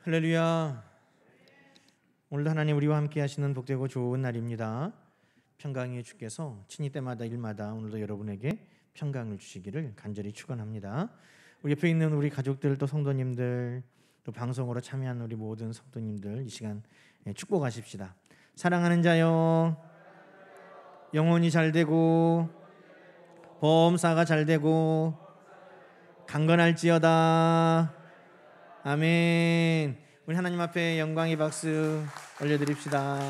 할렐루야. 오늘도 하나님 우리와 함께 하시는 복되고 좋은 날입니다. 평강의 주께서 친히 때마다 일마다 오늘도 여러분에게 평강을 주시기를 간절히 축원합니다. 우리 옆에 있는 우리 가족들 또 성도님들 또 방송으로 참여하는 우리 모든 성도님들 이 시간 축복하십시다. 사랑하는 자여 영혼이 잘되고 범사가 잘되고 강건할지어다. 아멘. 우리 하나님 앞에 영광의 박수 올려드립시다.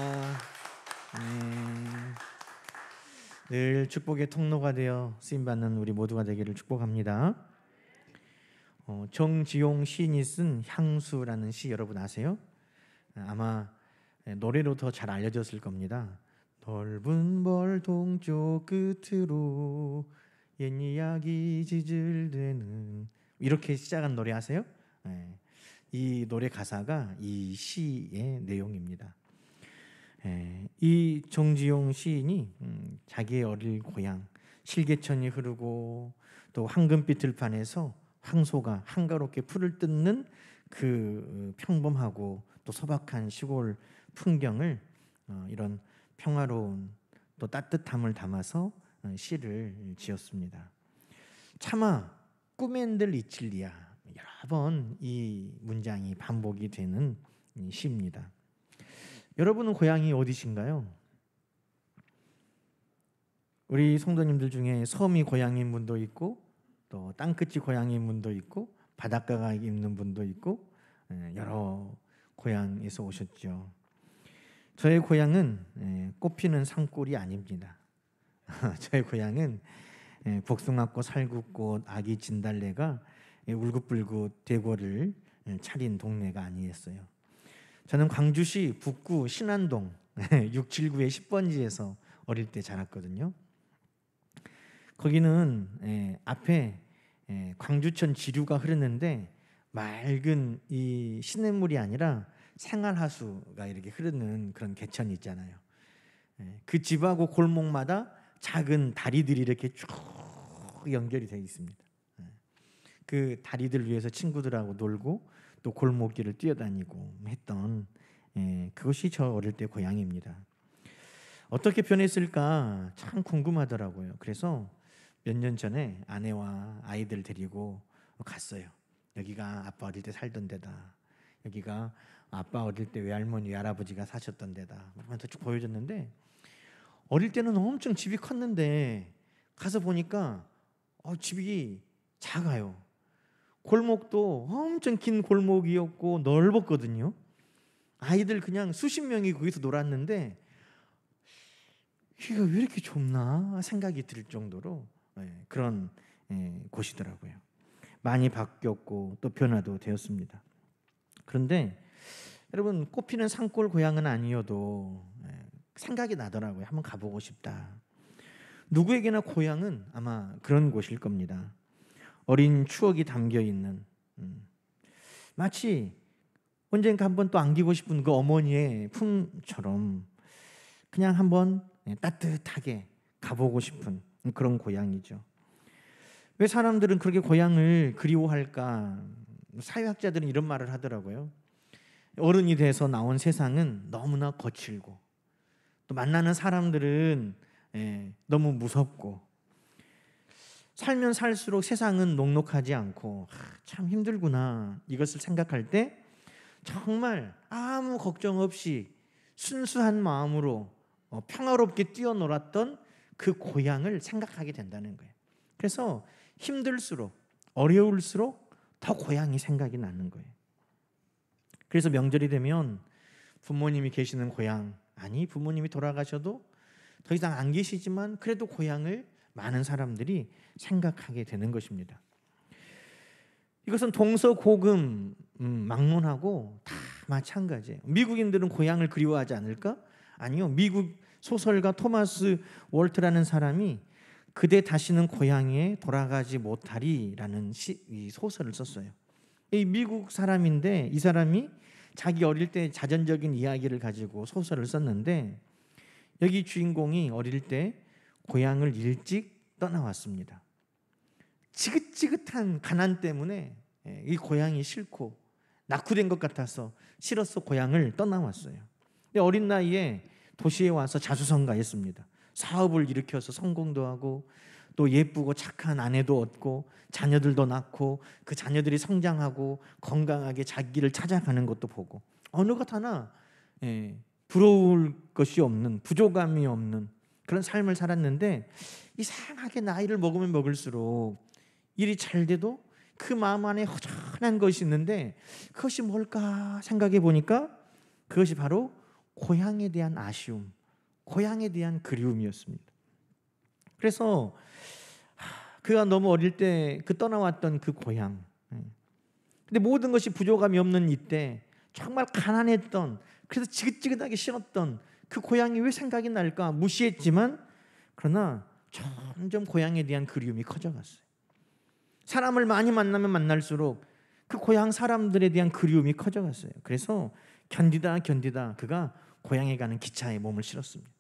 늘 축복의 통로가 되어 쓰임받는 우리 모두가 되기를 축복합니다. 정지용 시인이 쓴 향수라는 시 여러분 아세요? 아마 노래로 더 잘 알려졌을 겁니다. 넓은 벌 동쪽 끝으로 옛 이야기 지질대는 이렇게 시작한 노래 아세요? 이 노래 가사가 이 시의 내용입니다. 이 정지용 시인이 자기의 어릴 고향 실개천이 흐르고 또 황금빛 들판에서 황소가 한가롭게 풀을 뜯는 그 평범하고 또 소박한 시골 풍경을 이런 평화로운 또 따뜻함을 담아서 시를 지었습니다. 차마 꿈엔들 이칠리야 여러 번 이 문장이 반복이 되는 시입니다. 여러분은 고향이 어디신가요? 우리 성도님들 중에 섬이 고향인 분도 있고 또 땅끝이 고향인 분도 있고 바닷가가 있는 분도 있고 여러 고향에서 오셨죠. 저의 고향은 꽃피는 산골이 아닙니다. 저의 고향은 복숭아꽃, 살구꽃, 아기 진달래가 울긋불긋 대궐을 차린 동네가 아니었어요. 저는 광주시 북구 신안동 679의 10번지에서 어릴 때 자랐거든요. 거기는 앞에 광주천 지류가 흐르는데 맑은 이 시냇물이 아니라 생활하수가 이렇게 흐르는 그런 개천이 있잖아요. 그 집하고 골목마다 작은 다리들이 이렇게 쭉 연결이 되어 있습니다. 그 다리들 위에서 친구들하고 놀고 또 골목길을 뛰어다니고 했던 그것이 저 어릴 때 고향입니다. 어떻게 변했을까 참 궁금하더라고요. 그래서 몇 년 전에 아내와 아이들 데리고 갔어요. 여기가 아빠 어릴 때 살던 데다. 여기가 아빠 어릴 때 외할머니 외할아버지가 사셨던 데다. 그러면서 쭉 보여줬는데 어릴 때는 엄청 집이 컸는데 가서 보니까 집이 작아요. 골목도 엄청 긴 골목이었고 넓었거든요. 아이들 그냥 수십 명이 거기서 놀았는데 여기가 왜 이렇게 좁나 생각이 들 정도로 그런 곳이더라고요. 많이 바뀌었고 또 변화도 되었습니다. 그런데 여러분 꽃피는 산골 고향은 아니어도 생각이 나더라고요. 한번 가보고 싶다. 누구에게나 고향은 아마 그런 곳일 겁니다. 어린 추억이 담겨있는 마치 언젠가 한번 또 안기고 싶은 그 어머니의 품처럼 그냥 한번 따뜻하게 가보고 싶은 그런 고향이죠. 왜 사람들은 그렇게 고향을 그리워할까? 사회학자들은 이런 말을 하더라고요. 어른이 돼서 나온 세상은 너무나 거칠고 또 만나는 사람들은 너무 무섭고 살면 살수록 세상은 녹록하지 않고 참 힘들구나 이것을 생각할 때 정말 아무 걱정 없이 순수한 마음으로 평화롭게 뛰어놀았던 그 고향을 생각하게 된다는 거예요. 그래서 힘들수록 어려울수록 더 고향이 생각이 나는 거예요. 그래서 명절이 되면 부모님이 계시는 고향 아니 부모님이 돌아가셔도 더 이상 안 계시지만 그래도 고향을 많은 사람들이 생각하게 되는 것입니다. 이것은 동서고금 막론하고 다 마찬가지예요. 미국인들은 고향을 그리워하지 않을까? 아니요. 미국 소설가 토마스 월트라는 사람이 그대 다시는 고향에 돌아가지 못하리라는 이 소설을 썼어요. 이 미국 사람인데 이 사람이 자기 어릴 때 자전적인 이야기를 가지고 소설을 썼는데 여기 주인공이 어릴 때 고향을 일찍 떠나왔습니다. 지긋지긋한 가난 때문에 이 고향이 싫고 낙후된 것 같아서 싫어서 고향을 떠나왔어요. 근데 어린 나이에 도시에 와서 자수성가했습니다. 사업을 일으켜서 성공도 하고 또 예쁘고 착한 아내도 얻고 자녀들도 낳고 그 자녀들이 성장하고 건강하게 자기를 찾아가는 것도 보고 어느 것 하나 부러울 것이 없는, 부족함이 없는 그런 삶을 살았는데, 이상하게 나이를 먹으면 먹을수록 일이 잘 돼도 그 마음 안에 허전한 것이 있는데, 그것이 뭘까 생각해 보니까 그것이 바로 고향에 대한 아쉬움, 고향에 대한 그리움이었습니다. 그래서 그가 너무 어릴 때 그 떠나왔던 그 고향, 근데 모든 것이 부족함이 없는 이때 정말 가난했던, 그래서 지긋지긋하게 싫었던 그 고향이 왜 생각이 날까 무시했지만, 그러나 점점 고향에 대한 그리움이 커져갔어요. 사람을 많이 만나면 만날수록 그 고향 사람들에 대한 그리움이 커져갔어요. 그래서 견디다 그가 고향에 가는 기차에 몸을 실었습니다.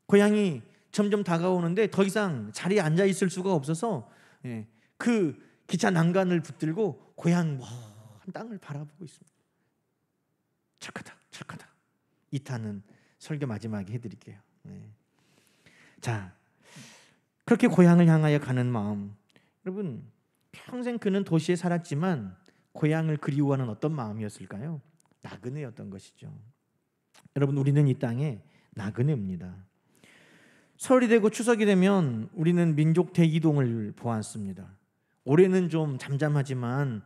고향이 점점 다가오는데 더 이상 자리에 앉아 있을 수가 없어서 그 기차 난간을 붙들고 고향 먼 땅을 바라보고 있습니다. 착하다. 2탄은 설교 마지막에 해드릴게요. 자, 그렇게 고향을 향하여 가는 마음, 여러분 평생 그는 도시에 살았지만 고향을 그리워하는 어떤 마음이었을까요? 나그네였던 것이죠. 여러분, 우리는 이 땅에 나그네입니다. 설이 되고 추석이 되면 우리는 민족 대이동을 보았습니다. 올해는 좀 잠잠하지만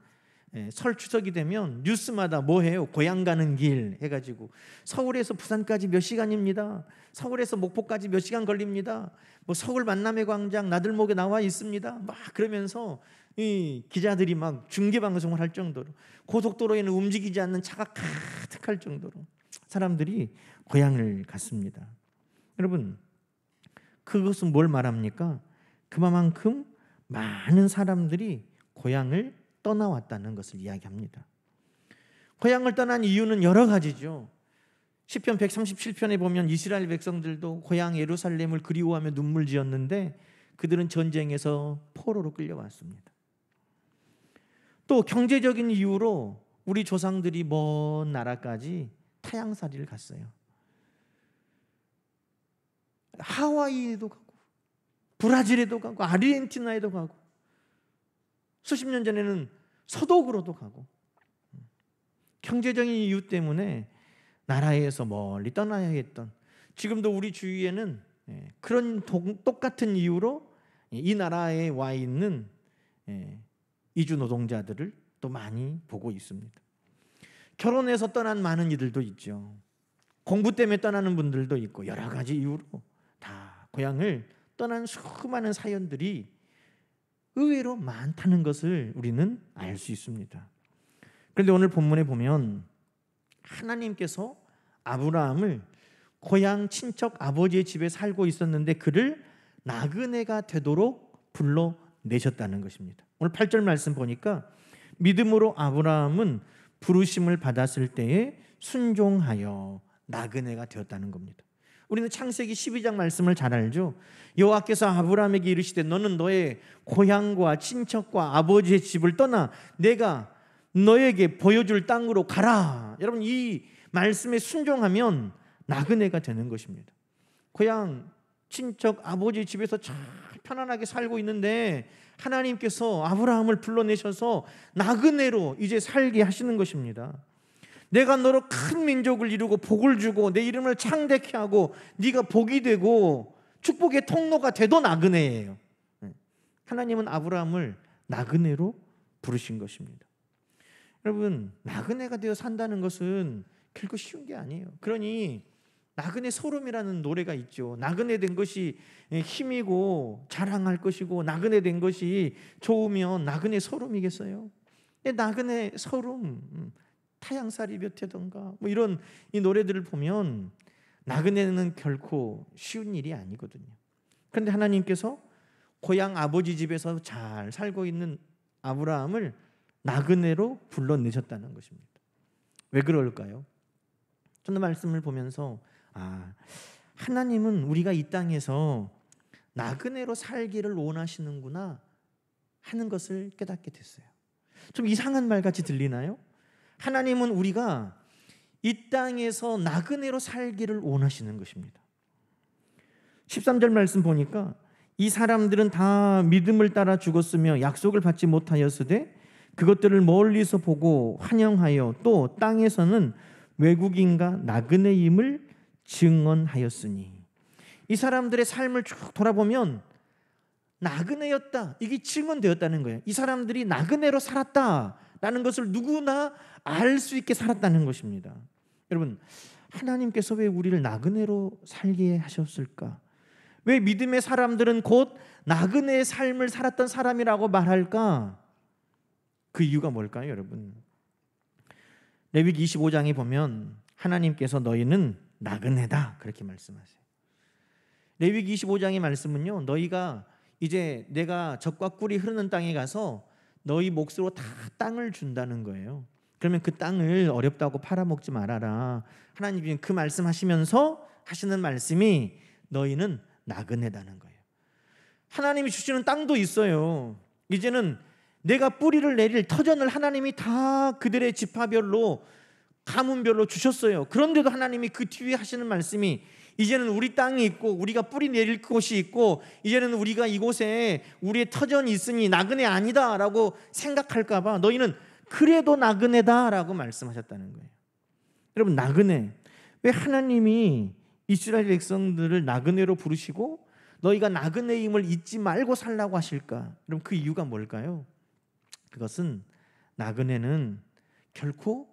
설 추석이 되면 뉴스마다 뭐 해요? 고향 가는 길 해가지고 서울에서 부산까지 몇 시간입니다. 서울에서 목포까지 몇 시간 걸립니다. 뭐 서울 만남의 광장 나들목에 나와 있습니다. 막 그러면서 이 기자들이 막 중계 방송을 할 정도로, 고속도로에는 움직이지 않는 차가 가득할 정도로 사람들이 고향을 갔습니다. 여러분, 그것은 뭘 말합니까? 그만큼 많은 사람들이 고향을 떠나왔다는 것을 이야기합니다. 고향을 떠난 이유는 여러 가지죠. 시편 137편에 보면 이스라엘 백성들도 고향 예루살렘을 그리워하며 눈물 지었는데 그들은 전쟁에서 포로로 끌려왔습니다. 또 경제적인 이유로 우리 조상들이 먼 나라까지 타향살이를 갔어요. 하와이에도 가고 브라질에도 가고 아르헨티나에도 가고 수십 년 전에는 서독으로도 가고, 경제적인 이유 때문에 나라에서 멀리 떠나야 했던, 지금도 우리 주위에는 그런 똑같은 이유로 이 나라에 와 있는 이주 노동자들을 또 많이 보고 있습니다. 결혼해서 떠난 많은 이들도 있죠. 공부 때문에 떠나는 분들도 있고, 여러 가지 이유로 다 고향을 떠난 수많은 사연들이 의외로 많다는 것을 우리는 알 수 있습니다. 그런데 오늘 본문에 보면 하나님께서 아브라함을 고향 친척 아버지의 집에 살고 있었는데 그를 나그네가 되도록 불러내셨다는 것입니다. 오늘 8절 말씀 보니까 믿음으로 아브라함은 부르심을 받았을 때에 순종하여 나그네가 되었다는 겁니다. 우리는 창세기 12장 말씀을 잘 알죠. 여호와께서 아브라함에게 이르시되 너는 너의 고향과 친척과 아버지의 집을 떠나 내가 너에게 보여줄 땅으로 가라. 여러분, 이 말씀에 순종하면 나그네가 되는 것입니다. 고향 친척 아버지 집에서 잘 편안하게 살고 있는데 하나님께서 아브라함을 불러내셔서 나그네로 이제 살게 하시는 것입니다. 내가 너로 큰 민족을 이루고 복을 주고 내 이름을 창대케 하고 네가 복이 되고 축복의 통로가 되도 나그네예요. 하나님은 아브라함을 나그네로 부르신 것입니다. 여러분, 나그네가 되어 산다는 것은 결코 쉬운 게 아니에요. 그러니 나그네 소름이라는 노래가 있죠. 나그네 된 것이 힘이고 자랑할 것이고 나그네 된 것이 좋으면 나그네 소름이겠어요? 나그네 소름, 타향살이 몇 해던가 뭐 이런 이 노래들을 보면 나그네는 결코 쉬운 일이 아니거든요. 그런데 하나님께서 고향 아버지 집에서 잘 살고 있는 아브라함을 나그네로 불러내셨다는 것입니다. 왜 그럴까요? 저는 말씀을 보면서 하나님은 우리가 이 땅에서 나그네로 살기를 원하시는구나 하는 것을 깨닫게 됐어요. 좀 이상한 말 같이 들리나요? 하나님은 우리가 이 땅에서 나그네로 살기를 원하시는 것입니다. 13절 말씀 보니까 이 사람들은 다 믿음을 따라 죽었으며 약속을 받지 못하였으되 그것들을 멀리서 보고 환영하여 또 땅에서는 외국인과 나그네임을 증언하였으니, 이 사람들의 삶을 쭉 돌아보면 나그네였다, 이게 증언되었다는 거예요. 이 사람들이 나그네로 살았다라는 것을 누구나 알 수 있게 살았다는 것입니다. 여러분, 하나님께서 왜 우리를 나그네로 살게 하셨을까? 왜 믿음의 사람들은 곧 나그네의 삶을 살았던 사람이라고 말할까? 그 이유가 뭘까요, 여러분? 레위기 25장에 보면 하나님께서 너희는 나그네다 그렇게 말씀하세요. 레위기 25장의 말씀은요, 너희가 이제 내가 젖과 꿀이 흐르는 땅에 가서 너희 몫으로 다 땅을 준다는 거예요. 그러면 그 땅을 어렵다고 팔아먹지 말아라. 하나님이 그 말씀하시면서 하시는 말씀이 너희는 나그네다는 거예요. 하나님이 주시는 땅도 있어요. 이제는 내가 뿌리를 내릴 터전을 하나님이 다 그들의 지파별로 가문별로 주셨어요. 그런데도 하나님이 그 뒤에 하시는 말씀이 이제는 우리 땅이 있고 우리가 뿌리 내릴 곳이 있고 이제는 우리가 이곳에 우리의 터전이 있으니 나그네 아니다 라고 생각할까 봐 너희는 그래도 나그네다 라고 말씀하셨다는 거예요. 여러분, 나그네, 왜 하나님이 이스라엘 백성들을 나그네로 부르시고 너희가 나그네임을 잊지 말고 살라고 하실까? 그럼 그 이유가 뭘까요? 그것은 나그네는 결코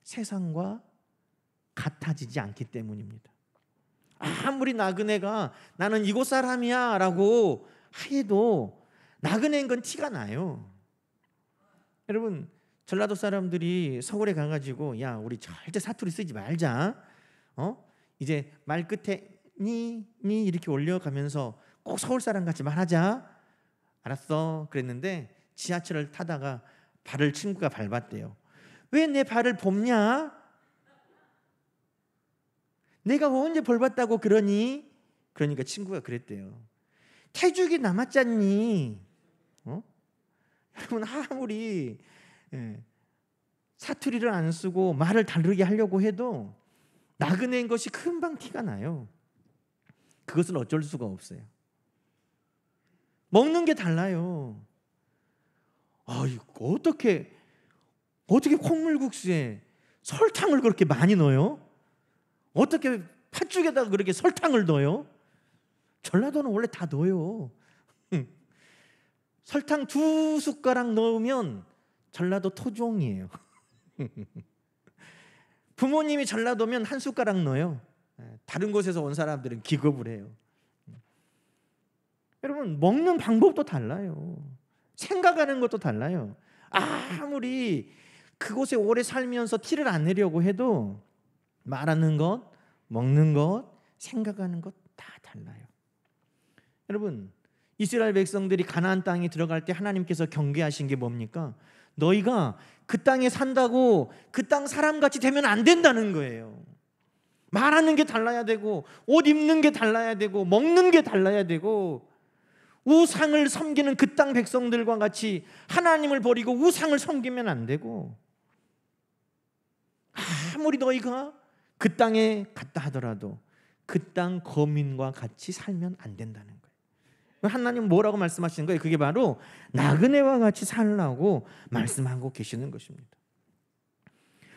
세상과 같아지지 않기 때문입니다. 아무리 나그네가 나는 이곳 사람이야 라고 해도 나그네인 건 티가 나요. 여러분, 전라도 사람들이 서울에 가가지고 야, 우리 절대 사투리 쓰지 말자, 이제 말 끝에 니 이렇게 올려가면서 꼭 서울 사람 같이 말하자, 알았어 그랬는데 지하철을 타다가 발을 친구가 밟았대요. 왜 내 발을 봅냐? 내가 언제 벌 받다고 그러니? 그러니까 친구가 그랬대요. 태죽이 남았잖니. 여러분, 아무리 사투리를 안 쓰고 말을 다르게 하려고 해도 나그네인 것이 금방 티가 나요. 그것은 어쩔 수가 없어요. 먹는 게 달라요. 어떻게 콩물국수에 설탕을 그렇게 많이 넣어요? 어떻게 팥죽에다가 그렇게 설탕을 넣어요? 전라도는 원래 다 넣어요. 설탕 2숟가락 넣으면 전라도 토종이에요. 부모님이 전라도면 1숟가락 넣어요. 다른 곳에서 온 사람들은 기겁을 해요. 여러분, 먹는 방법도 달라요. 생각하는 것도 달라요. 아무리 그곳에 오래 살면서 티를 안 내려고 해도 말하는 것, 먹는 것, 생각하는 것 다 달라요. 여러분, 이스라엘 백성들이 가나안 땅에 들어갈 때 하나님께서 경계하신 게 뭡니까? 너희가 그 땅에 산다고 그 땅 사람같이 되면 안 된다는 거예요. 말하는 게 달라야 되고 옷 입는 게 달라야 되고 먹는 게 달라야 되고 우상을 섬기는 그 땅 백성들과 같이 하나님을 버리고 우상을 섬기면 안 되고, 아무리 너희가 그 땅에 갔다 하더라도 그 땅 거민과 같이 살면 안 된다는 거예요. 하나님 뭐라고 말씀하시는 거예요? 그게 바로 나그네와 같이 살라고 말씀하고 계시는 것입니다.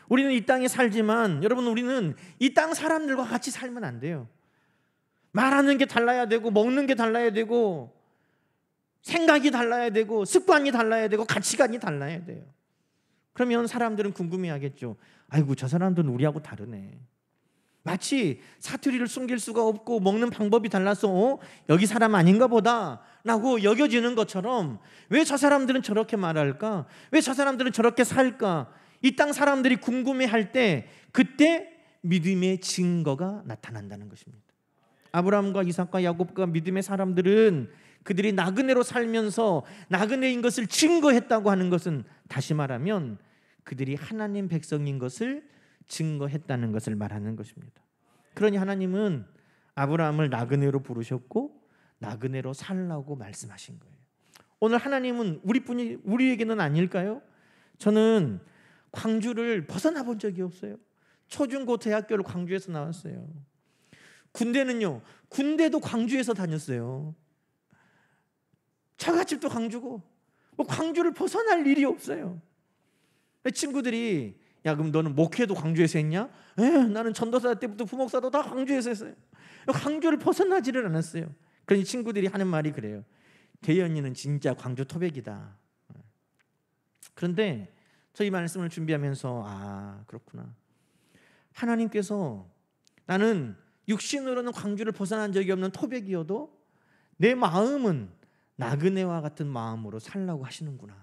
우리는 이 땅에 살지만 여러분, 우리는 이 땅 사람들과 같이 살면 안 돼요. 말하는 게 달라야 되고 먹는 게 달라야 되고 생각이 달라야 되고 습관이 달라야 되고 가치관이 달라야 돼요. 그러면 사람들은 궁금해하겠죠. 아이고, 저 사람들은 우리하고 다르네. 마치 사투리를 숨길 수가 없고 먹는 방법이 달라서 여기 사람 아닌가 보다 라고 여겨지는 것처럼 왜 저 사람들은 저렇게 말할까? 왜 저 사람들은 저렇게 살까? 이 땅 사람들이 궁금해할 때 그때 믿음의 증거가 나타난다는 것입니다. 아브라함과 이삭과 야곱과 믿음의 사람들은 그들이 나그네로 살면서 나그네인 것을 증거했다고 하는 것은, 다시 말하면 그들이 하나님 백성인 것을 증거했다는 것을 말하는 것입니다. 그러니 하나님은 아브라함을 나그네로 부르셨고 나그네로 살라고 말씀하신 거예요. 오늘 하나님은 우리에게는 아닐까요? 저는 광주를 벗어나 본 적이 없어요. 초중고 대학교를 광주에서 나왔어요. 군대는요, 군대도 광주에서 다녔어요. 처갓집도 광주고, 뭐 광주를 벗어날 일이 없어요. 친구들이 야, 그럼 너는 목회도 광주에서 했냐? 나는 전도사 때부터 부목사도 다 광주에서 했어요. 광주를 벗어나지를 않았어요. 그러니 친구들이 하는 말이 그래요. 대현이는 진짜 광주 토백이다. 그런데 저희 말씀을 준비하면서 아, 그렇구나. 하나님께서 나는 육신으로는 광주를 벗어난 적이 없는 토백이어도 내 마음은 나그네와 같은 마음으로 살라고 하시는구나.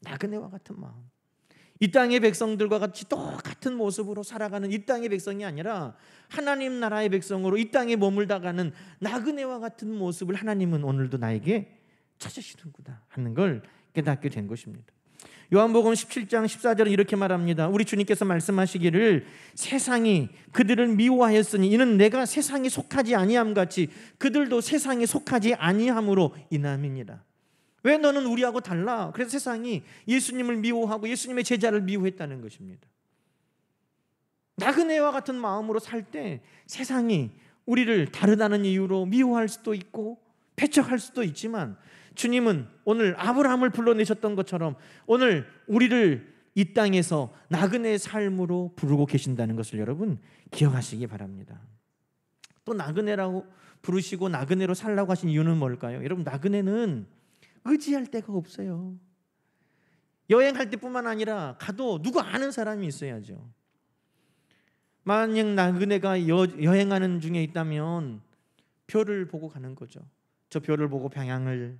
나그네와 같은 마음. 이 땅의 백성들과 같이 똑같은 모습으로 살아가는 이 땅의 백성이 아니라 하나님 나라의 백성으로 이 땅에 머물다가는 나그네와 같은 모습을 하나님은 오늘도 나에게 찾으시는구나 하는 걸 깨닫게 된 것입니다. 요한복음 17장 14절은 이렇게 말합니다. 우리 주님께서 말씀하시기를 세상이 그들을 미워하였으니 이는 내가 세상에 속하지 아니함 같이 그들도 세상에 속하지 아니함으로 인함이니라. 왜 너는 우리하고 달라? 그래서 세상이 예수님을 미워하고 예수님의 제자를 미워했다는 것입니다. 나그네와 같은 마음으로 살 때 세상이 우리를 다르다는 이유로 미워할 수도 있고 배척할 수도 있지만 주님은 오늘 아브라함을 불러내셨던 것처럼 오늘 우리를 이 땅에서 나그네의 삶으로 부르고 계신다는 것을 여러분 기억하시기 바랍니다. 또 나그네라고 부르시고 나그네로 살라고 하신 이유는 뭘까요? 여러분, 나그네는 의지할 데가 없어요. 여행할 때뿐만 아니라 가도 누구 아는 사람이 있어야죠. 만약 나그네가 여행하는 중에 있다면 별을 보고 가는 거죠. 저 별을 보고 방향을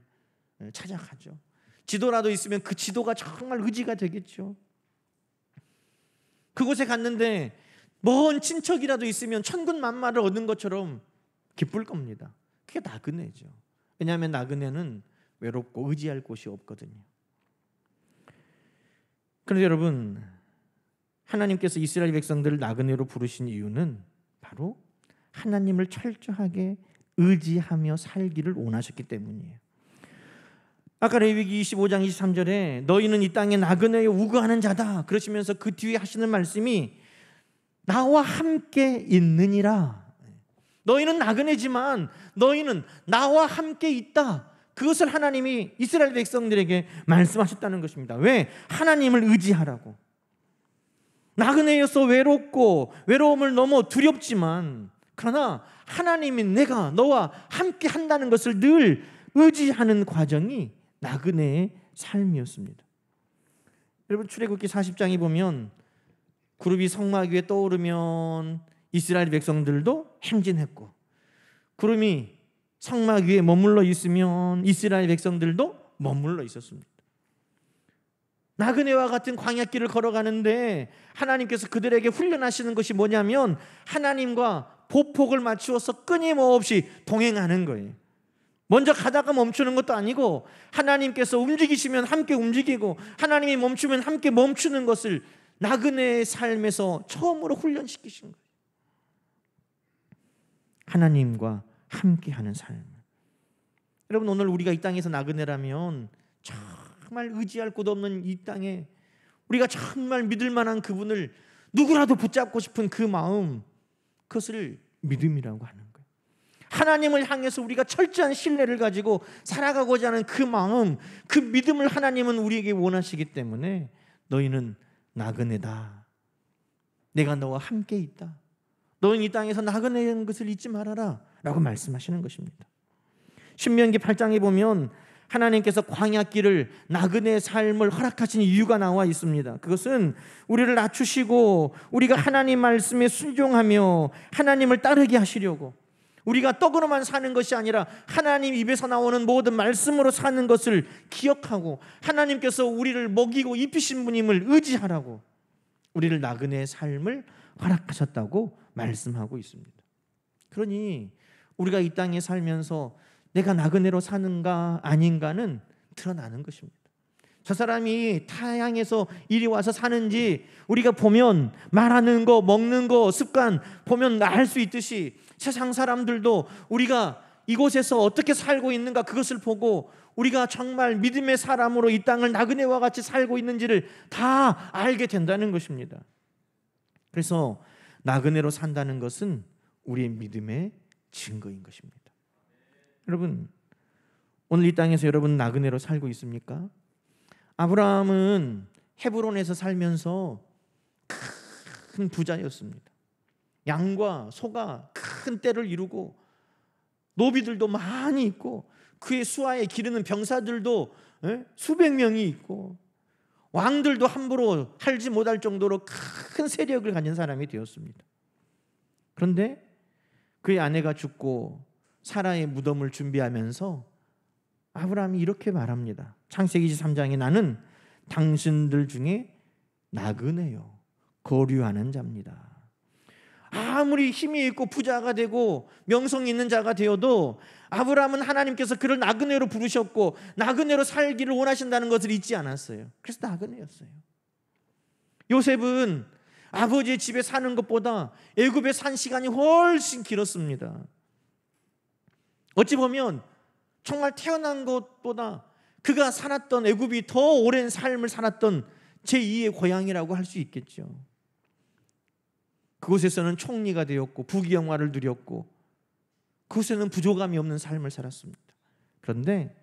찾아가죠. 지도라도 있으면 그 지도가 정말 의지가 되겠죠. 그곳에 갔는데 먼 친척이라도 있으면 천군만마를 얻는 것처럼 기쁠 겁니다. 그게 나그네죠. 왜냐하면 나그네는 외롭고 의지할 곳이 없거든요. 그런데 여러분, 하나님께서 이스라엘 백성들을 나그네로 부르신 이유는 바로 하나님을 철저하게 의지하며 살기를 원하셨기 때문이에요. 아까 레위기 25장 23절에 너희는 이 땅에 나그네에 우거하는 자다 그러시면서 그 뒤에 하시는 말씀이 나와 함께 있느니라. 너희는 나그네지만 너희는 나와 함께 있다. 그것을 하나님이 이스라엘 백성들에게 말씀하셨다는 것입니다. 왜? 하나님을 의지하라고. 나그네여서 외롭고 외로움을 넘어 두렵지만 그러나 하나님이 내가 너와 함께 한다는 것을 늘 의지하는 과정이 나그네의 삶이었습니다. 여러분, 출애굽기 40장에 보면 구름이 성막 위에 떠오르면 이스라엘 백성들도 행진했고 구름이 성막 위에 머물러 있으면 이스라엘 백성들도 머물러 있었습니다. 나그네와 같은 광야길을 걸어가는데 하나님께서 그들에게 훈련하시는 것이 뭐냐면 하나님과 보폭을 맞추어서 끊임없이 동행하는 거예요. 먼저 가다가 멈추는 것도 아니고 하나님께서 움직이시면 함께 움직이고 하나님이 멈추면 함께 멈추는 것을 나그네의 삶에서 처음으로 훈련시키신 거예요. 하나님과 함께하는 삶. 여러분, 오늘 우리가 이 땅에서 나그네라면 정말 의지할 곳 없는 이 땅에 우리가 정말 믿을 만한 그분을 누구라도 붙잡고 싶은 그 마음, 그것을 믿음이라고 하는 거예요. 하나님을 향해서 우리가 철저한 신뢰를 가지고 살아가고자 하는 그 마음, 그 믿음을 하나님은 우리에게 원하시기 때문에 너희는 나그네다. 내가 너와 함께 있다. 너는 이 땅에서 나그네인 것을 잊지 말아라 라고 말씀하시는 것입니다. 신명기 8장에 보면 하나님께서 광야길을 나그네의 삶을 허락하신 이유가 나와 있습니다. 그것은 우리를 낮추시고 우리가 하나님 말씀에 순종하며 하나님을 따르게 하시려고, 우리가 떡으로만 사는 것이 아니라 하나님 입에서 나오는 모든 말씀으로 사는 것을 기억하고 하나님께서 우리를 먹이고 입히신 분임을 의지하라고 우리를 나그네의 삶을 허락하셨다고 말씀하고 있습니다. 그러니 우리가 이 땅에 살면서 내가 나그네로 사는가 아닌가는 드러나는 것입니다. 저 사람이 타향에서 이리 와서 사는지 우리가 보면 말하는 거, 먹는 거, 습관 보면 알 수 있듯이 세상 사람들도 우리가 이곳에서 어떻게 살고 있는가 그것을 보고 우리가 정말 믿음의 사람으로 이 땅을 나그네와 같이 살고 있는지를 다 알게 된다는 것입니다. 그래서 나그네로 산다는 것은 우리의 믿음의 증거인 것입니다. 여러분, 오늘 이 땅에서 여러분 나그네로 살고 있습니까? 아브라함은 헤브론에서 살면서 큰 부자였습니다. 양과 소가 큰 떼를 이루고 노비들도 많이 있고 그의 수하에 기르는 병사들도 수백 명이 있고 왕들도 함부로 할지 못할 정도로 큰 세력을 가진 사람이 되었습니다. 그런데 그의 아내가 죽고 사라의 무덤을 준비하면서 아브라함이 이렇게 말합니다. 창세기 23장에 나는 당신들 중에 나그네요, 거류하는 자입니다. 아무리 힘이 있고 부자가 되고 명성이 있는 자가 되어도 아브라함은 하나님께서 그를 나그네로 부르셨고 나그네로 살기를 원하신다는 것을 잊지 않았어요. 그래서 나그네였어요. 요셉은 아버지의 집에 사는 것보다 애굽에 산 시간이 훨씬 길었습니다. 어찌 보면 정말 태어난 것보다 그가 살았던 애굽이 더 오랜 삶을 살았던 제2의 고향이라고 할 수 있겠죠. 그곳에서는 총리가 되었고 부귀영화를 누렸고 그곳에는 부족함이 없는 삶을 살았습니다. 그런데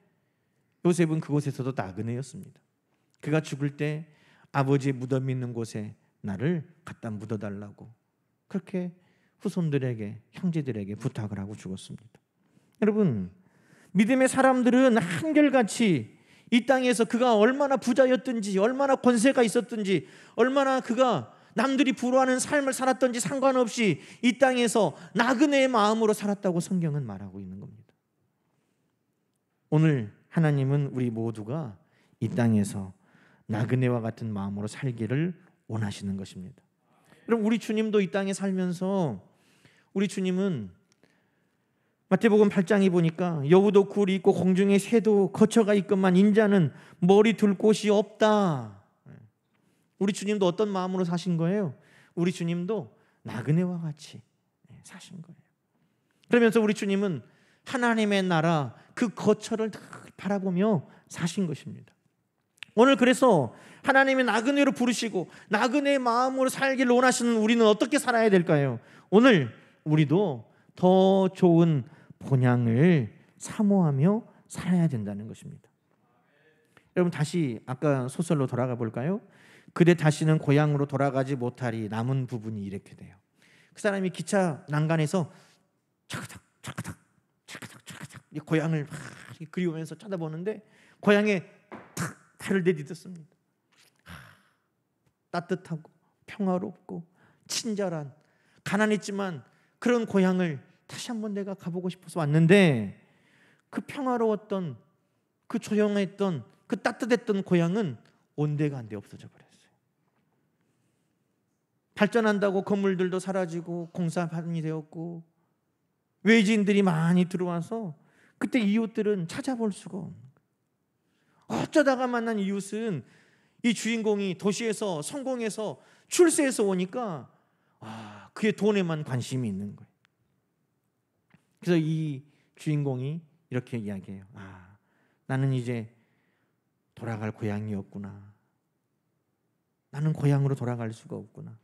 요셉은 그곳에서도 나그네였습니다. 그가 죽을 때 아버지의 무덤이 있는 곳에 나를 갖다 묻어달라고 그렇게 후손들에게, 형제들에게 부탁을 하고 죽었습니다. 여러분, 믿음의 사람들은 한결같이 이 땅에서 그가 얼마나 부자였든지, 얼마나 권세가 있었든지, 얼마나 그가 남들이 부러워하는 삶을 살았던지 상관없이 이 땅에서 나그네의 마음으로 살았다고 성경은 말하고 있는 겁니다. 오늘 하나님은 우리 모두가 이 땅에서 나그네와 같은 마음으로 살기를 원하시는 것입니다. 여러분, 우리 주님도 이 땅에 살면서 우리 주님은 마태복음 8장에 보니까 여우도 굴이 있고 공중에 새도 거처가 있건만 인자는 머리 둘 곳이 없다. 우리 주님도 어떤 마음으로 사신 거예요? 우리 주님도 나그네와 같이 사신 거예요. 그러면서 우리 주님은 하나님의 나라 그 거처를 바라보며 사신 것입니다. 오늘 그래서 하나님의 나그네로 부르시고 나그네의 마음으로 살기를 원하시는 우리는 어떻게 살아야 될까요? 오늘 우리도 더 좋은 본향을 사모하며 살아야 된다는 것입니다. 여러분, 다시 아까 소설로 돌아가 볼까요? 그대 다시는 고향으로 돌아가지 못하리. 남은 부분이 이렇게 돼요. 그 사람이 기차 난간에서 차가닥 고향을 막 그리우면서 쳐다보는데 고향에 탁 발을 내딛었습니다. 따뜻하고 평화롭고 친절한, 가난했지만 그런 고향을 다시 한번 내가 가보고 싶어서 왔는데 그 평화로웠던, 그 조용했던, 그 따뜻했던 고향은 온데간데 없어져 버렸어요. 발전한다고 건물들도 사라지고 공사판이 되었고 외지인들이 많이 들어와서 그때 이웃들은 찾아볼 수가 없는 거예요. 어쩌다가 만난 이웃은 이 주인공이 도시에서 성공해서 출세해서 오니까 그의 돈에만 관심이 있는 거예요. 그래서 이 주인공이 이렇게 이야기해요. 나는 이제 돌아갈 고향이 없구나. 나는 고향으로 돌아갈 수가 없구나.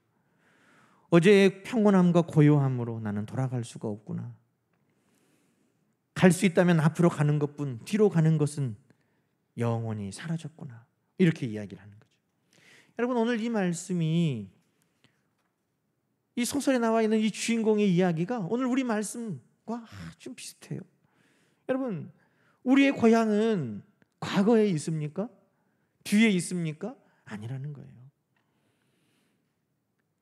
어제의 평온함과 고요함으로 나는 돌아갈 수가 없구나. 갈 수 있다면 앞으로 가는 것뿐, 뒤로 가는 것은 영원히 사라졌구나. 이렇게 이야기를 하는 거죠. 여러분, 오늘 이 말씀이, 이 소설에 나와 있는 이 주인공의 이야기가 오늘 우리 말씀과 좀 비슷해요. 여러분, 우리의 고향은 과거에 있습니까? 뒤에 있습니까? 아니라는 거예요.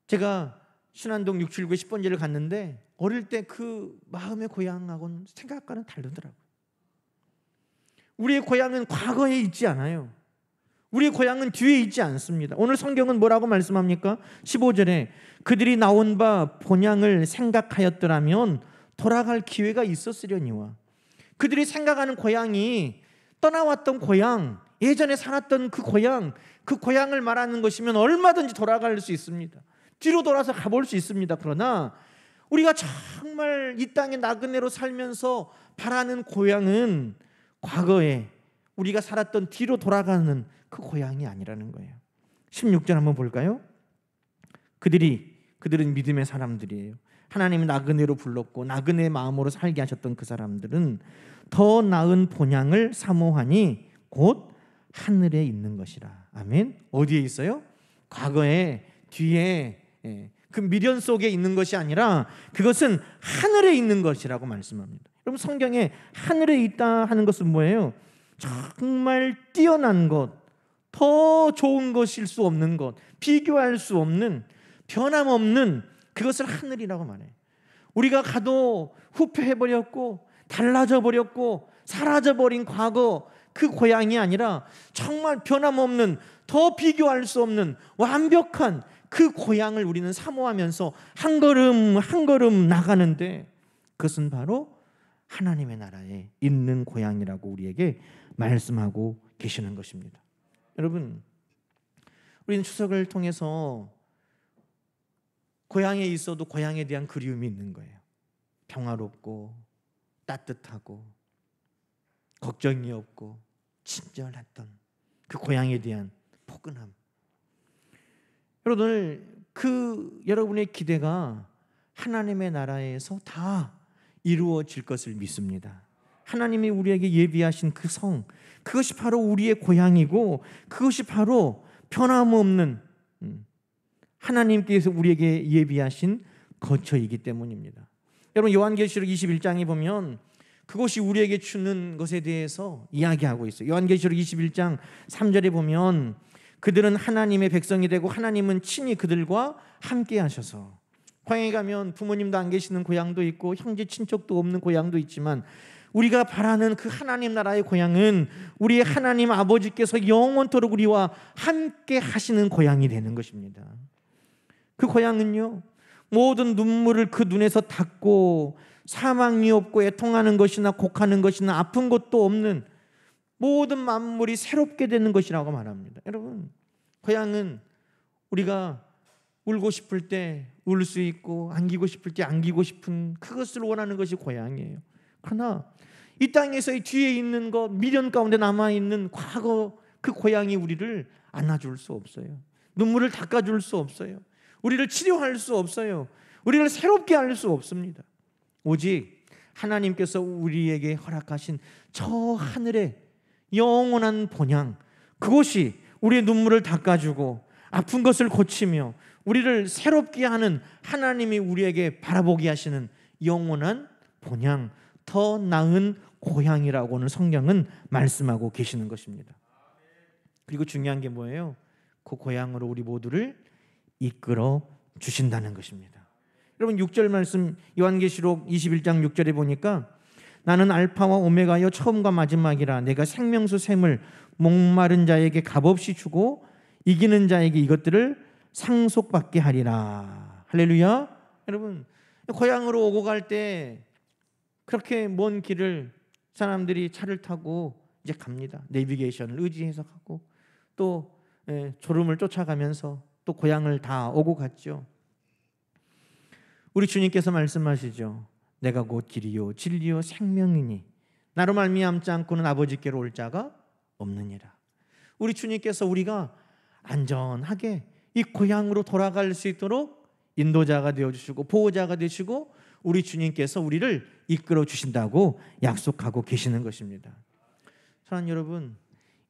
제가 신안동 679 10번지를 갔는데 어릴 때 그 마음의 고향하고는 생각과는 다르더라고요. 우리의 고향은 과거에 있지 않아요. 우리의 고향은 뒤에 있지 않습니다. 오늘 성경은 뭐라고 말씀합니까? 15절에 그들이 나온 바 본향을 생각하였더라면 돌아갈 기회가 있었으려니와. 그들이 생각하는 고향이 떠나왔던 고향, 예전에 살았던 그 고향을 말하는 것이면 얼마든지 돌아갈 수 있습니다. 뒤로 돌아서 가볼 수 있습니다. 그러나 우리가 정말 이 땅에 나그네로 살면서 바라는 고향은 과거에 우리가 살았던 뒤로 돌아가는 그 고향이 아니라는 거예요. 16절 한번 볼까요? 그들은 믿음의 사람들이에요. 하나님이 나그네로 불렀고 나그네 마음으로 살게 하셨던 그 사람들은 더 나은 본향을 사모하니 곧 하늘에 있는 것이라. 아멘. 어디에 있어요? 과거에, 뒤에, 그 미련 속에 있는 것이 아니라 그것은 하늘에 있는 것이라고 말씀합니다. 여러분, 성경에 하늘에 있다 하는 것은 뭐예요? 정말 뛰어난 것, 더 좋은 것일 수 없는 것, 비교할 수 없는, 변함없는 그것을 하늘이라고 말해요. 우리가 가도 후퇴해버렸고 달라져버렸고 사라져버린 과거, 그 고향이 아니라 정말 변함없는, 더 비교할 수 없는 완벽한 그 고향을 우리는 사모하면서 한 걸음 한 걸음 나가는데, 그것은 바로 하나님의 나라에 있는 고향이라고 우리에게 말씀하고 계시는 것입니다. 여러분, 우리는 추석을 통해서 고향에 있어도 고향에 대한 그리움이 있는 거예요. 평화롭고 따뜻하고 걱정이 없고 친절했던 그 고향에 대한 포근함. 여러분, 여러분의 기대가 하나님의 나라에서 다 이루어질 것을 믿습니다. 하나님이 우리에게 예비하신 그 성, 그것이 바로 우리의 고향이고 그것이 바로 변함없는 하나님께서 우리에게 예비하신 거처이기 때문입니다. 여러분, 요한계시록 21장에 보면 그것이 우리에게 주는 것에 대해서 이야기하고 있어요. 요한계시록 21장 3절에 보면 그들은 하나님의 백성이 되고 하나님은 친히 그들과 함께 하셔서, 고향에 가면 부모님도 안 계시는 고향도 있고 형제 친척도 없는 고향도 있지만 우리가 바라는 그 하나님 나라의 고향은 우리의 하나님 아버지께서 영원토록 우리와 함께 하시는 고향이 되는 것입니다. 그 고향은요, 모든 눈물을 그 눈에서 닦고 사망이 없고 애통하는 것이나 곡하는 것이나 아픈 것도 없는 모든 만물이 새롭게 되는 것이라고 말합니다. 여러분, 고향은 우리가 울고 싶을 때 울 수 있고 안기고 싶을 때 안기고 싶은 그것을 원하는 것이 고향이에요. 그러나 이 땅에서의 뒤에 있는 것, 미련 가운데 남아있는 과거, 그 고향이 우리를 안아줄 수 없어요. 눈물을 닦아줄 수 없어요. 우리를 치료할 수 없어요. 우리를 새롭게 할 수 없습니다. 오직 하나님께서 우리에게 허락하신 저 하늘의 영원한 본향, 그것이 우리의 눈물을 닦아주고 아픈 것을 고치며 우리를 새롭게 하는, 하나님이 우리에게 바라보게 하시는 영원한 본향, 더 나은 고향이라고 오늘 성경은 말씀하고 계시는 것입니다. 그리고 중요한 게 뭐예요? 그 고향으로 우리 모두를 이끌어 주신다는 것입니다. 여러분, 6절 말씀 요한계시록 21장 6절에 보니까 나는 알파와 오메가여 처음과 마지막이라 내가 생명수 샘을 목마른 자에게 값없이 주고 이기는 자에게 이것들을 상속받게 하리라. 할렐루야. 여러분, 고향으로 오고 갈 때 그렇게 먼 길을 사람들이 차를 타고 이제 갑니다. 내비게이션을 의지해서 가고 또 졸음을 쫓아가면서 또 고향을 다 오고 갔죠. 우리 주님께서 말씀하시죠. 내가 곧 길이요 진리요 생명이니 나로 말미암지 않고는 아버지께로 올 자가 없느니라. 우리 주님께서 우리가 안전하게 이 고향으로 돌아갈 수 있도록 인도자가 되어주시고 보호자가 되시고 우리 주님께서 우리를 이끌어 주신다고 약속하고 계시는 것입니다. 사랑하는 여러분,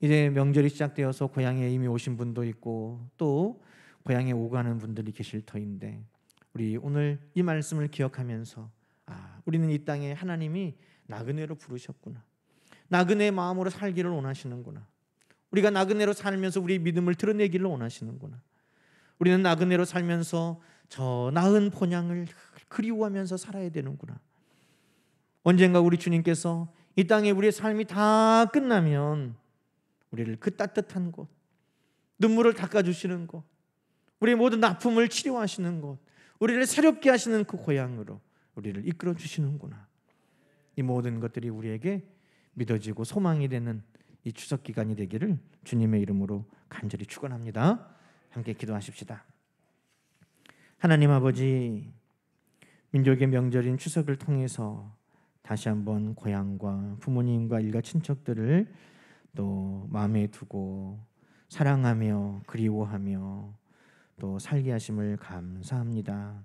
이제 명절이 시작되어서 고향에 이미 오신 분도 있고 또 고향에 오가는 분들이 계실 터인데, 우리 오늘 이 말씀을 기억하면서 우리는 이 땅에 하나님이 나그네로 부르셨구나, 나그네 마음으로 살기를 원하시는구나, 우리가 나그네로 살면서 우리의 믿음을 드러내기를 원하시는구나, 우리는 나그네로 살면서 저 나은 본향을 그리워하면서 살아야 되는구나. 언젠가 우리 주님께서 이 땅에 우리의 삶이 다 끝나면 우리를 그 따뜻한 곳, 눈물을 닦아주시는 곳, 우리의 모든 아픔을 치료하시는 곳, 우리를 새롭게 하시는 그 고향으로 우리를 이끌어 주시는구나. 이 모든 것들이 우리에게 믿어지고 소망이 되는 이 추석 기간이 되기를 주님의 이름으로 간절히 축원합니다. 함께 기도하십시다. 하나님 아버지, 민족의 명절인 추석을 통해서 다시 한번 고향과 부모님과 일가 친척들을 또 마음에 두고 사랑하며 그리워하며 또 살게 하심을 감사합니다.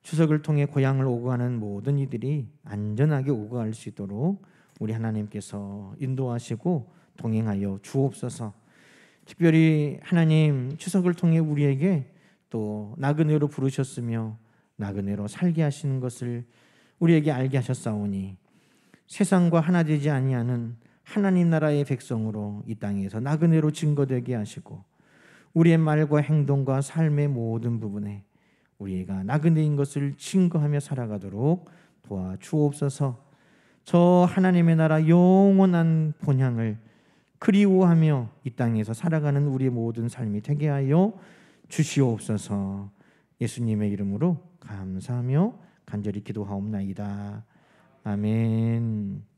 추석을 통해 고향을 오고 가는 모든 이들이 안전하게 오고 갈 수 있도록 우리 하나님께서 인도하시고 동행하여 주옵소서. 특별히 하나님 추석을 통해 우리에게 또 나그네로 부르셨으며 나그네로 살게 하시는 것을 우리에게 알게 하셨사오니 세상과 하나 되지 아니하는 하나님 나라의 백성으로 이 땅에서 나그네로 증거되게 하시고 우리의 말과 행동과 삶의 모든 부분에 우리가 나그네인 것을 증거하며 살아가도록 도와주옵소서. 저 하나님의 나라 영원한 본향을 그리워하며 이 땅에서 살아가는 우리의 모든 삶이 되게 하여 주시옵소서. 예수님의 이름으로 감사하며 간절히 기도하옵나이다. 아멘.